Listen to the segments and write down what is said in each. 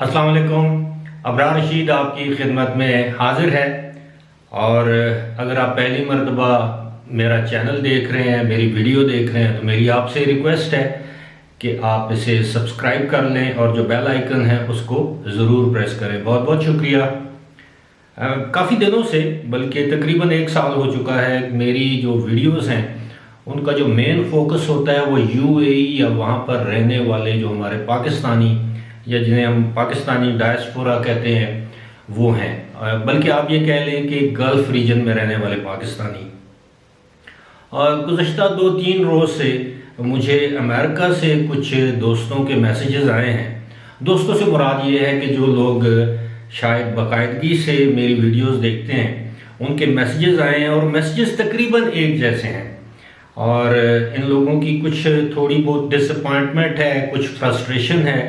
अस्सलाम वालेकुम। अबरार रशीद आपकी खिदमत में हाजिर है। और अगर आप पहली मरतबा मेरा चैनल देख रहे हैं, मेरी वीडियो देख रहे हैं, तो मेरी आपसे रिक्वेस्ट है कि आप इसे सब्सक्राइब कर लें और जो बेल आइकन है उसको ज़रूर प्रेस करें। बहुत बहुत शुक्रिया। काफ़ी दिनों से, बल्कि तकरीबन 1 साल हो चुका है, मेरी जो वीडियोस हैं उनका जो मेन फोकस होता है वो यूएई या वहाँ पर रहने वाले जो हमारे पाकिस्तानी या जिन्हें हम पाकिस्तानी डायस्पोरा कहते हैं वो हैं, बल्कि आप ये कह लें कि गल्फ़ रीजन में रहने वाले पाकिस्तानी। और गुज़श्ता 2-3 रोज़ से मुझे अमेरिका से कुछ दोस्तों के मैसेजेस आए हैं। दोस्तों से मुराद ये है कि जो लोग शायद बाकायदगी से मेरी वीडियोस देखते हैं, उनके मैसेजेस आए हैं और मैसेजेस तकरीबन एक जैसे हैं। और इन लोगों की कुछ थोड़ी बहुत डिसअपॉइंटमेंट है, कुछ फ्रस्ट्रेशन है।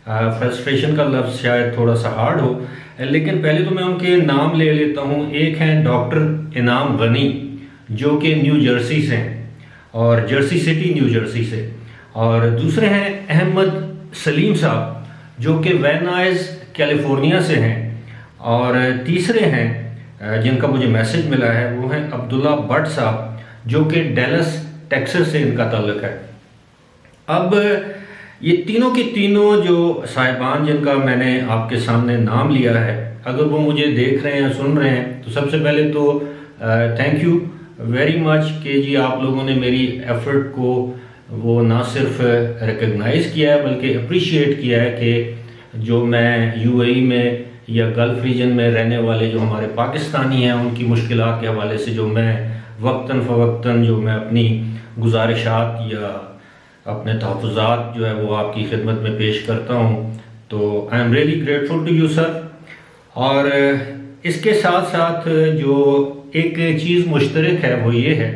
फ्रस्ट्रेशन का लफ्ज़ शायद थोड़ा सा हार्ड हो, लेकिन पहले तो मैं उनके नाम ले लेता हूँ। एक हैं डॉक्टर इनाम गनी, जो कि न्यू जर्सी से हैं, और जर्सी सिटी न्यू जर्सी से। और दूसरे हैं अहमद सलीम साहब, जो कि वैन नाइज कैलिफोर्निया से हैं। और तीसरे हैं जिनका मुझे मैसेज मिला है वो हैं अब्दुल्ला भट्ट साहब, जो कि डैलस टेक्सास से इनका ताल्लुक है। अब ये तीनों के तीनों जो साहिबान जिनका मैंने आपके सामने नाम लिया है, अगर वो मुझे देख रहे हैं, सुन रहे हैं, तो सबसे पहले तो थैंक यू वेरी मच कि जी आप लोगों ने मेरी एफर्ट को वो ना सिर्फ रिकग्नाइज़ किया है बल्कि अप्रिशिएट किया है कि जो मैं यूएई में या गल्फ़ रीजन में रहने वाले जो हमारे पाकिस्तानी हैं उनकी मुश्किलात के हवाले से जो मैं वक्तन फ़वक्तन जो मैं अपनी गुजारिशात या अपने तहफ़्फ़ुज़ात जो है वो आपकी खिदमत में पेश करता हूँ, तो I am really grateful to you sir. और इसके साथ साथ जो एक चीज़ मुश्तरक है वो ये है,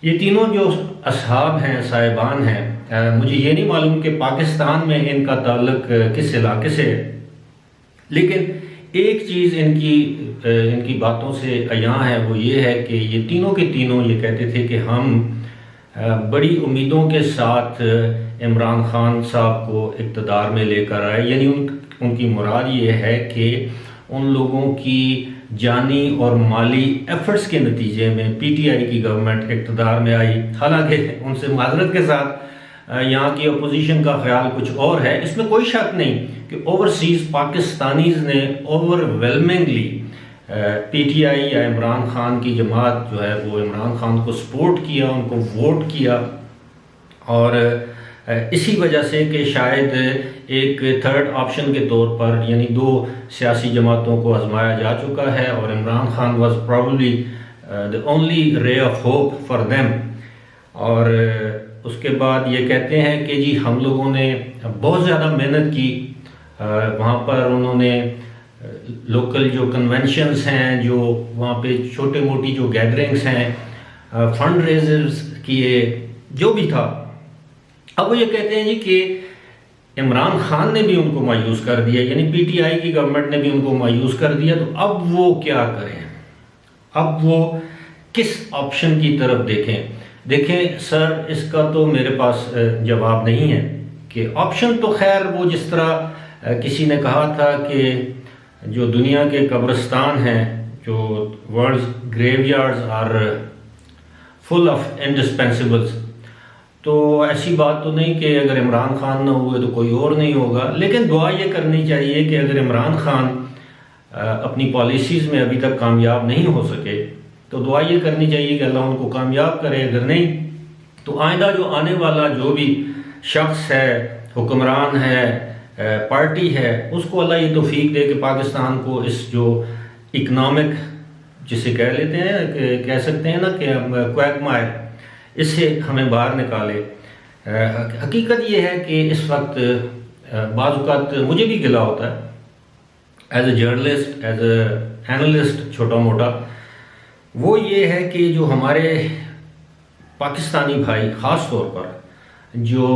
ये तीनों जो असहाब हैं, साहिबान हैं, मुझे ये नहीं मालूम कि पाकिस्तान में इनका ताल्लुक किस इलाके से है, लेकिन एक चीज़ इनकी बातों से अयां है, वो ये है कि ये तीनों के तीनों ये कहते थे कि हम बड़ी उम्मीदों के साथ इमरान खान साहब को इक़्तिदार में लेकर आए। यानी उनकी मुराद ये है कि उन लोगों की जानी और माली एफर्ट्स के नतीजे में पीटीआई की गवर्नमेंट इक़्तिदार में आई। हालांकि उनसे माजरत के साथ यहाँ की अपोजिशन का ख्याल कुछ और है। इसमें कोई शक नहीं कि ओवरसीज़ पाकिस्तानीज़ ने ओवरवेलमिंगली पीटीआई या इमरान खान की जमात जो है वो इमरान खान को सपोर्ट किया, उनको वोट किया। और इसी वजह से कि शायद एक थर्ड ऑप्शन के तौर पर यानी 2 सियासी जमातों को आजमाया जा चुका है और Imran Khan was probably the only ray of hope for them. और उसके बाद ये कहते हैं कि जी हम लोगों ने बहुत ज़्यादा मेहनत की, वहाँ पर उन्होंने लोकल जो कन्वेंशंस हैं, जो वहाँ पे छोटे मोटी जो गैदरिंग्स हैं, फंड रेजर्स किए, जो भी था। अब वो ये कहते हैं जी कि इमरान खान ने भी उनको मायूस कर दिया, यानी पीटीआई की गवर्नमेंट ने भी उनको मायूस कर दिया। तो अब वो क्या करें, अब वो किस ऑप्शन की तरफ देखें सर, इसका तो मेरे पास जवाब नहीं है कि ऑप्शन तो खैर वो जिस तरह किसी ने कहा था कि जो दुनिया के कब्रिस्तान हैं, जो world's graveyards are full of indispensables, तो ऐसी बात तो नहीं कि अगर इमरान खान ना हुए तो कोई और नहीं होगा। लेकिन दुआ ये करनी चाहिए कि अगर इमरान खान अपनी पॉलिसीज़ में अभी तक कामयाब नहीं हो सके तो दुआ ये करनी चाहिए कि अल्लाह उनको कामयाब करे। अगर नहीं तो आइंदा जो आने वाला जो भी शख्स है, हुक्मरान है, पार्टी है, उसको अल्लाह ये तौफीक दे कि पाकिस्तान को इस जो इकनॉमिक जिसे कह लेते हैं, कह सकते हैं ना कि क्वैगमायर, इससे हमें बाहर निकाले। हकीकत ये है कि इस वक्त बाज़ औक़ात मुझे भी गिला होता है as a journalist, as a analyst, छोटा मोटा। वो ये है कि जो हमारे पाकिस्तानी भाई ख़ास तौर पर जो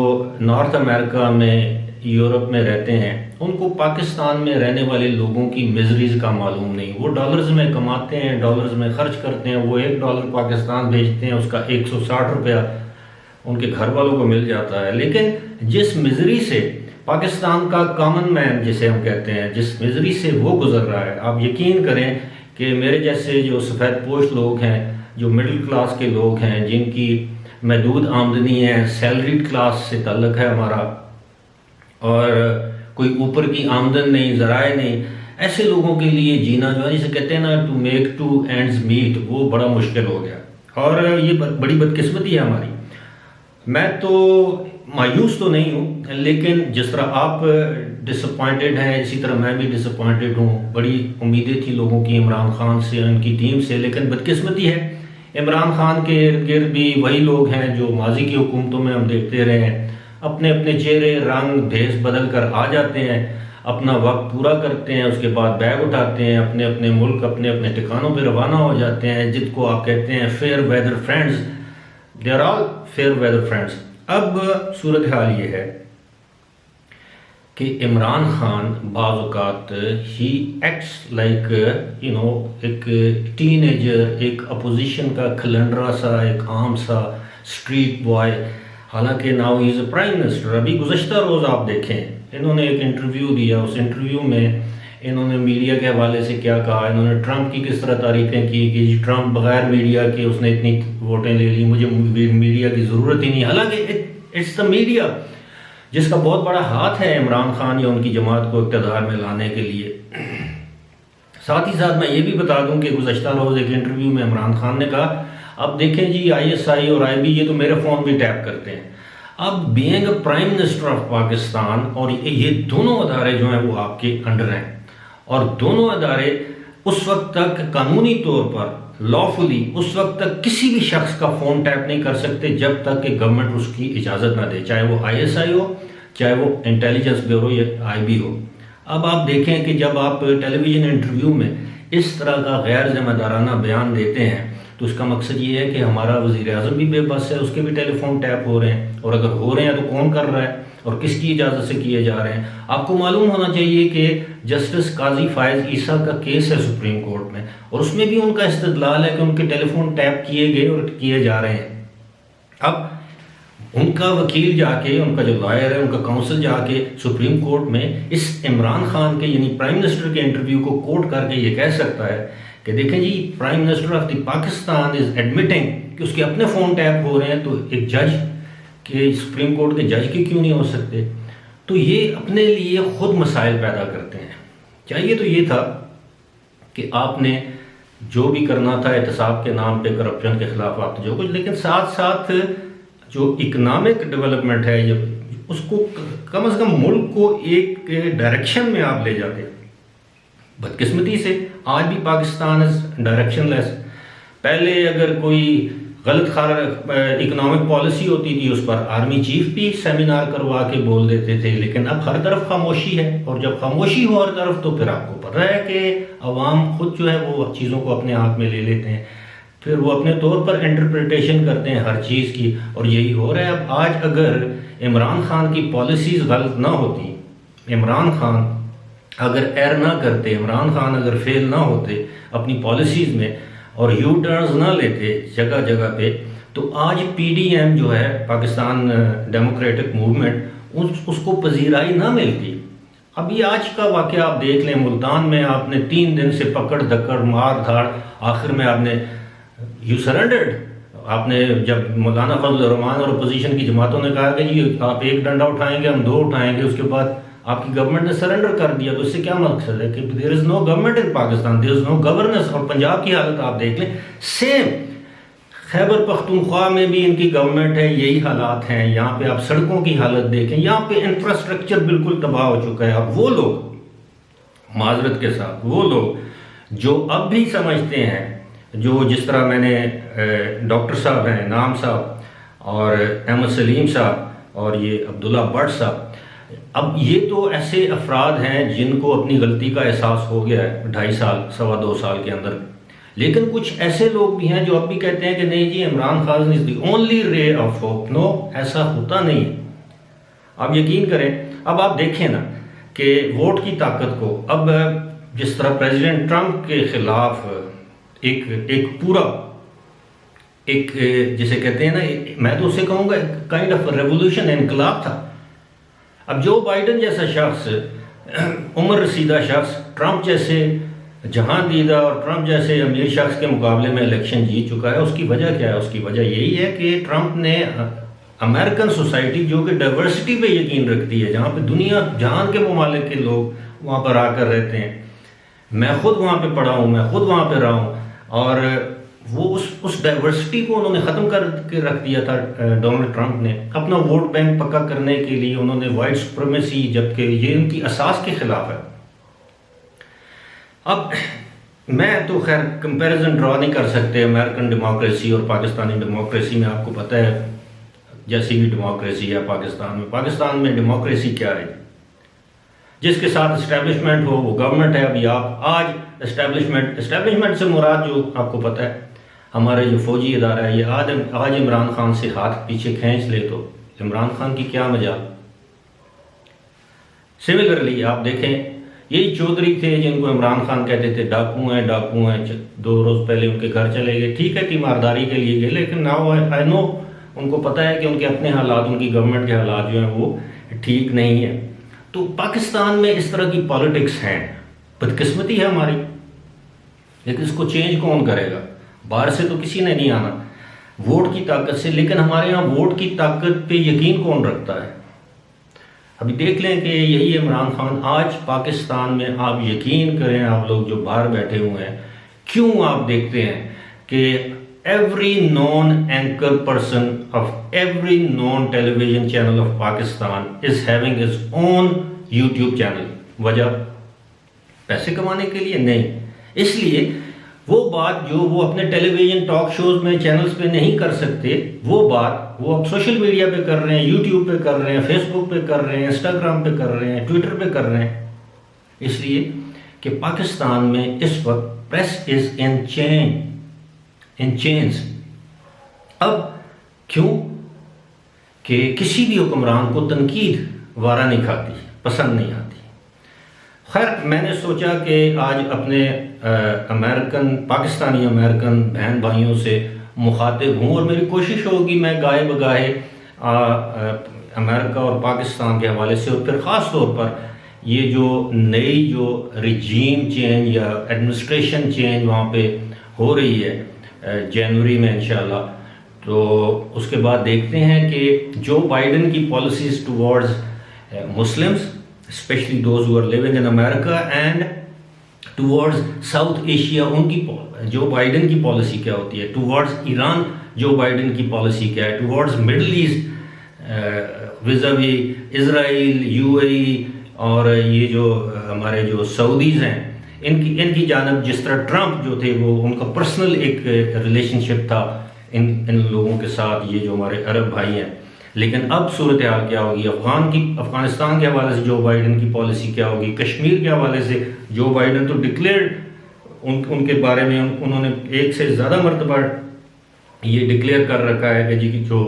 नॉर्थ अमेरिका में, यूरोप में रहते हैं, उनको पाकिस्तान में रहने वाले लोगों की मिजरीज़ का मालूम नहीं। वो डॉलर्स में कमाते हैं, डॉलर्स में ख़र्च करते हैं। वो $1 पाकिस्तान भेजते हैं, उसका 160 रुपया उनके घर वालों को मिल जाता है। लेकिन जिस मिजरी से पाकिस्तान का कॉमन मैन जिसे हम कहते हैं, जिस मिजरी से वो गुजर रहा है, आप यकीन करें कि मेरे जैसे जो सफ़ेद पोश लोग हैं, जो मिडिल क्लास के लोग हैं, जिनकी महदूद आमदनी है, सैलरीड क्लास से ताल्लुक़ है हमारा, और कोई ऊपर की आमदन नहीं, ज़राए नहीं, ऐसे लोगों के लिए जीना जो है, जिसे कहते हैं ना to make two ends meet, वो बड़ा मुश्किल हो गया। और ये बड़ी बदकिस्मती है हमारी। मैं तो मायूस तो नहीं हूँ, लेकिन जिस तरह आप डिसअपॉइंटेड हैं, इसी तरह मैं भी डिसअपॉइंटेड हूँ। बड़ी उम्मीदें थी लोगों की इमरान खान से, उनकी टीम से, लेकिन बदकिस्मती है इमरान खान के इर्द गिर्द भी वही लोग हैं जो माजी की हुकूमतों में हम देखते रहे हैं। अपने अपने चेहरे, रंग, भेस बदल कर आ जाते हैं, अपना वक्त पूरा करते हैं, उसके बाद बैग उठाते हैं, अपने अपने मुल्क, अपने अपने ठिकानों पर रवाना हो जाते हैं, जिसको आप कहते हैं fair weather friends. They are all fair weather friends. अब सूरत हाल ये है कि इमरान खान बाज़ औक़ात ही एक्ट्स लाइक एक टीनेजर, एक अपोजिशन का खलंडरा सा, एक आम सा स्ट्रीट बॉय। हालांकि now he is a prime minister. अभी गुज़श्ता रोज़ आप देखें, इन्होंने एक इंटरव्यू दिया, उस इंटरव्यू में इन्होंने मीडिया के हवाले से क्या कहा, इन्होंने ट्रंप की किस तरह तारीफ़ें की कि जी ट्रंप बगैर मीडिया के उसने इतनी वोटें ले ली, मुझे मीडिया की ज़रूरत ही नहीं। हालांकि इट्स द मीडिया जिसका बहुत बड़ा हाथ है इमरान खान या उनकी जमात को इक़्तिदार में लाने के लिए। साथ ही साथ मैं ये भी बता दूं कि गुज़श्ता रोज़ एक इंटरव्यू में इमरान खान ने कहा, अब देखें जी ISI और IB ये तो मेरे फ़ोन भी टैप करते हैं। अब being a prime minister of Pakistan, और ये दोनों अदारे जो हैं वो आपके अंडर हैं, और दोनों अदारे उस वक्त तक कानूनी तौर पर लॉफुली उस वक्त तक किसी भी शख्स का फ़ोन टैप नहीं कर सकते जब तक कि गवर्नमेंट उसकी इजाज़त ना दे, चाहे वो ISI हो, चाहे वो इंटेलिजेंस ब्यूरो या IB हो। अब आप देखें कि जब आप टेलीविज़न इंटरव्यू में इस तरह का गैर जिम्मेदाराना बयान देते हैं तो उसका मकसद ये है कि हमारा वज़ीर-ए-आज़म भी बेबस है, उसके भी टेलीफोन टैप हो रहे हैं, और अगर हो रहे हैं तो कौन कर रहा है और किसकी इजाज़त से किए जा रहे हैं। आपको मालूम होना चाहिए कि जस्टिस काजी फायज़ ईसा का केस है सुप्रीम कोर्ट में, और उसमें भी उनका इस्तदलाल है कि उनके टेलीफोन टैप किए गए और किए जा रहे हैं। अब उनका वकील जाके, उनका जो लॉयर है, उनका काउंसिल जाके सुप्रीम कोर्ट में इस इमरान खान के यानी प्राइम मिनिस्टर के इंटरव्यू को कोट करके ये कह सकता है कि देखें जी, prime minister of the Pakistan is admitting कि उसके अपने फ़ोन टैप हो रहे हैं, तो एक जज के, सुप्रीम कोर्ट के जज के क्यों नहीं हो सकते। तो ये अपने लिए ख़ुद मसाइल पैदा करते हैं। चाहिए तो ये था कि आपने जो भी करना था एहतसाब के नाम पे, करप्शन के ख़िलाफ़ आप जो कुछ, लेकिन साथ साथ जो इकनॉमिक डेवलपमेंट है जब उसको कम से कम मुल्क को एक डायरेक्शन में आप ले जाते। बदकिस्मती से आज भी पाकिस्तान इज़ डायरेक्शनलेस। पहले अगर कोई गलत इकनॉमिक पॉलिसी होती थी उस पर आर्मी चीफ भी सेमिनार करवा के बोल देते थे, लेकिन अब हर तरफ खामोशी है, और जब खामोशी हो हर तरफ तो फिर आपको पता है कि अवाम खुद जो है वो चीज़ों को अपने हाथ में ले लेते हैं, फिर वो अपने तौर पर इंटरप्रिटेशन करते हैं हर चीज़ की, और यही हो रहा है। अब आज अगर इमरान खान की पॉलिसीज़ गलत ना होती, इमरान खान अगर एर ना करते, इमरान खान अगर फेल ना होते अपनी पॉलिसीज़ में और यू टर्न्स ना लेते जगह जगह पे, तो आज PDM जो है पाकिस्तान डेमोक्रेटिक मूवमेंट उसको पजीराई ना मिलती। अभी आज का वाक़या आप देख लें, मुल्तान में आपने 3 दिन से पकड़ धक्कड़ मार धाड़, आखिर में आपने यू सरेंडर्ड। आपने जब मौलाना फजल रहमान और अपोजिशन की जमातों ने कहा कि जी आप एक डंडा उठाएंगे, हम 2 उठाएंगे, उसके बाद आपकी गवर्नमेंट ने सरेंडर कर दिया, तो इससे क्या मकसद है कि there is no government in Pakistan, there is no governance. और पंजाब की हालत आप देख लें, सेम खैबर पख्तूनख्वा में भी इनकी गवर्नमेंट है, यही हालात हैं। यहाँ पे आप सड़कों की हालत देखें, यहाँ पे इंफ्रास्ट्रक्चर बिल्कुल तबाह हो चुका है। अब वो लोग, माजरत के साथ, वो लोग जो अब भी समझते हैं, जो जिस तरह मैंने डॉक्टर साहब हैं, नाम साहब और अहमद सलीम साहब और ये अब्दुल्ला भट्ट साहब, अब ये तो ऐसे अफराद हैं जिनको अपनी गलती का एहसास हो गया है 2.5 साल, 2.25 साल के अंदर। लेकिन कुछ ऐसे लोग भी हैं जो अब भी कहते हैं कि नहीं जी Imran Khan is the only ray of hope. No, ऐसा होता नहीं। आप यकीन करें, अब आप देखें ना कि वोट की ताकत को, अब जिस तरह प्रेसिडेंट ट्रंप के खिलाफ एक पूरा जिसे कहते हैं ना, मैं तो उसे कहूँगा काइंड ऑफ रेवोल्यूशन, इनकलाब था। अब जो बाइडन जैसा शख्स, उम्र रसीदा शख्स, ट्रंप जैसे जहां दीदा और ट्रंप जैसे अमीर शख्स के मुकाबले में इलेक्शन जीत चुका है, उसकी वजह क्या है? उसकी वजह यही है कि ट्रंप ने अमेरिकन सोसाइटी जो कि डाइवर्सिटी पे यकीन रखती है, जहाँ पे दुनिया जहान के ममालिक के लोग वहाँ पर आकर रहते हैं, मैं खुद वहाँ पे पढ़ा हूँ, मैं खुद वहाँ पे रहा हूँ, और वो उस डाइवर्सिटी को उन्होंने ख़त्म कर के रख दिया था। डोनाल्ड ट्रंप ने अपना वोट बैंक पक्का करने के लिए उन्होंने वाइट सुप्रीमेसी, जबकि ये उनकी असास के खिलाफ है। अब मैं तो खैर कंपैरिजन ड्रॉ नहीं कर सकते अमेरिकन डेमोक्रेसी और पाकिस्तानी डेमोक्रेसी में। आपको पता है जैसी भी डेमोक्रेसी है पाकिस्तान में डेमोक्रेसी क्या है? जिसके साथ इस्टेब्लिशमेंट हो वो गवर्नमेंट है। अभी आप आज इस्टेब्लिशमेंट से मुराद जो आपको पता है, हमारे जो फौजी इदारा है, ये आज इमरान खान से हाथ पीछे खींच ले तो इमरान खान की क्या मजाल। सिमिलरली आप देखें, यही चौधरी थे जिनको इमरान खान कहते थे डाकू हैं 2 रोज़ पहले उनके घर चले गए। ठीक है, तीमारदारी के लिए गए, लेकिन नाउ आई नो उनको पता है कि उनके अपने हालात, उनकी गवर्नमेंट के हालात जो हैं वो ठीक नहीं है। तो पाकिस्तान में इस तरह की पॉलिटिक्स हैं, बदकिस्मती है हमारी, लेकिन इसको चेंज कौन करेगा? बाहर से तो किसी ने नहीं आना, वोट की ताकत से। लेकिन हमारे यहाँ वोट की ताकत पे यकीन कौन रखता है? अभी देख लें कि यही इमरान खान आज पाकिस्तान में, आप यकीन करें, आप लोग जो बाहर बैठे हुए हैं, क्यों आप देखते हैं कि every known anchor person of every known television channel of Pakistan is having his own YouTube channel? वजह पैसे कमाने के लिए नहीं, इसलिए वो बात जो वो अपने टेलीविजन टॉक शोज में चैनल्स पे नहीं कर सकते, वो बात वो अब सोशल मीडिया पे कर रहे हैं, यूट्यूब पे कर रहे हैं, फेसबुक पे कर रहे हैं, इंस्टाग्राम पे कर रहे हैं, ट्विटर पे कर रहे हैं। इसलिए कि पाकिस्तान में इस वक्त प्रेस इज इन चेंज। अब क्यों कि किसी भी हुक्मरान को तनकीद वारा नहीं खाती, पसंद नहीं आती। खैर, मैंने सोचा कि आज अपने पाकिस्तानी अमेरिकन बहन भाइयों से मुखातिब हूँ, और मेरी कोशिश होगी मैं गाहे बगाहे अमेरिका और पाकिस्तान के हवाले से, और फिर ख़ास तौर पर ये जो नई जो रिजीम चेंज या एडमिनिस्ट्रेशन चेंज वहाँ पे हो रही है जनवरी में इंशाल्लाह, तो उसके बाद देखते हैं कि जो बाइडन की policies towards Muslims, specially those who are living in America and towards South Asia, उनकी जो बाइडन की पॉलिसी क्या होती है, टुवर्ड्स ईरान जो बाइडन की पॉलिसी क्या है, towards Middle East vis-a-vis Israel, UAE और ये जो हमारे जो सऊदीज़ हैं, इनकी जानब जिस तरह ट्रंप जो थे वो उनका पर्सनल एक रिलेशनशिप था इन लोगों के साथ, ये जो हमारे अरब भाई हैं। लेकिन अब सूरत हाल क्या होगी? अफगानिस्तान के हवाले से जो बाइडन की पॉलिसी क्या होगी, कश्मीर के हवाले से जो बाइडन तो डिक्लेयर्ड उनके बारे में उन्होंने एक से ज़्यादा मरतबा ये डिक्लेयर कर रखा है कि जी जो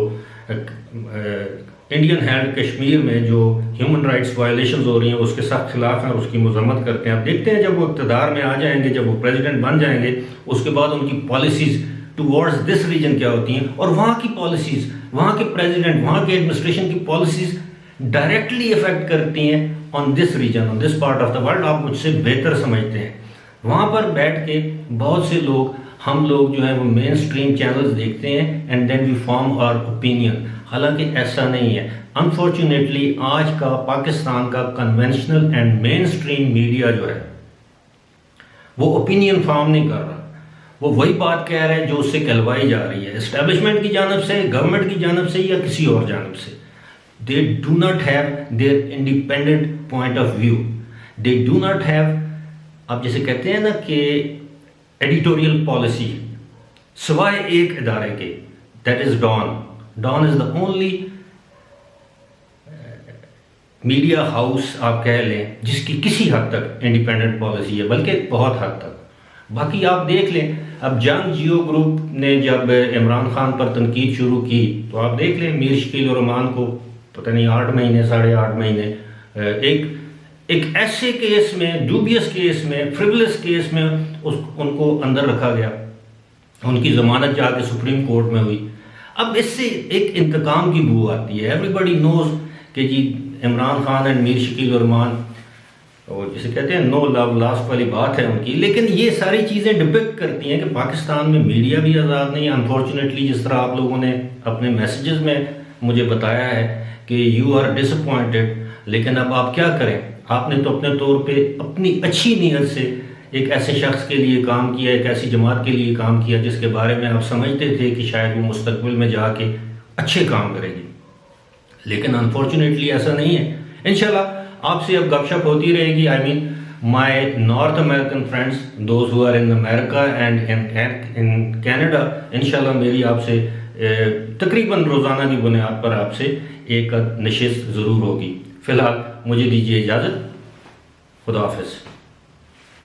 इंडियन हेल्ड कश्मीर में जो ह्यूमन राइट्स वायलेशंस हो रही हैं उसके सख्त खिलाफ हैं और उसकी मजम्मत करते हैं। अब देखते हैं जब वो इक़्तिदार में आ जाएंगे, जब वो प्रेसिडेंट बन जाएंगे, उसके बाद उनकी पॉलिसीज़ टुवर्ड्स दिस रीजन क्या होती हैं, और वहाँ की पॉलिसीज़, वहाँ के प्रेसिडेंट, वहाँ के एडमिनिस्ट्रेशन की पॉलिसीज़ डायरेक्टली इफेक्ट करती हैं on this region, on this part of the world. आप मुझसे बेहतर समझते हैं। वहाँ पर बैठ के बहुत से लोग, हम लोग जो है वो मेन स्ट्रीम चैनल्स देखते हैं and then we form our opinion. हालांकि ऐसा नहीं है। अनफॉर्चुनेटली आज का पाकिस्तान का conventional and mainstream media जो है वो ओपिनियन फॉर्म नहीं कर रहा, वो वही बात कह रहे हैं जो उससे कहलवाई जा रही है, एस्टेब्लिशमेंट की जानब से, गवर्नमेंट की जानब से या किसी और जानब से। They do not have their independent point of view, they do not have, आप जैसे कहते हैं ना कि एडिटोरियल पॉलिसी, सिवाय एक इदारे के, that is Dawn. Dawn is the only media house आप कह लें जिसकी किसी हद तक इंडिपेंडेंट पॉलिसी है, बल्कि बहुत हद तक। बाकी आप देख लें, अब जंग जियो ग्रुप ने जब इमरान खान पर तनकीद शुरू की तो आप देख लें मीर शकील और रहमान को पता नहीं 8 महीने 8.5 महीने एक ऐसे केस में, डूबियस केस में, फ्रिवलेस केस में उनको अंदर रखा गया, उनकी जमानत जाके सुप्रीम कोर्ट में हुई। अब इससे एक इंतकाम की बू आती है। एवरीबडी नोज कि जी इमरान खान एंड मीर शकील उरमान, और जिसे कहते हैं नो लव लास्ट वाली बात है उनकी। लेकिन ये सारी चीज़ें डिपिक्ट करती हैं कि पाकिस्तान में मीडिया भी आज़ाद नहीं है अनफॉर्चुनेटली। जिस तरह आप लोगों ने अपने मैसेजेस में मुझे बताया है कि यू आर डिसअपॉइंटेड, लेकिन अब आप क्या करें, आपने तो अपने तौर पे अपनी अच्छी नीयत से एक ऐसे शख्स के लिए काम किया, एक ऐसी जमात के लिए काम किया जिसके बारे में आप समझते थे कि शायद वो मुस्तकबिल में जाके अच्छे काम करेगी, लेकिन अनफॉर्चुनेटली ऐसा नहीं है। इंशाल्लाह आपसे अब गपशप होती रहेगी। I mean my North American friends, those who are in America and in Canada, इंशाल्लाह मेरी आपसे तकरीबन रोज़ाना की बुनियाद पर आपसे एक नशिस्त ज़रूर होगी। फ़िलहाल मुझे दीजिए इजाज़त। खुदा हाफ़िज़।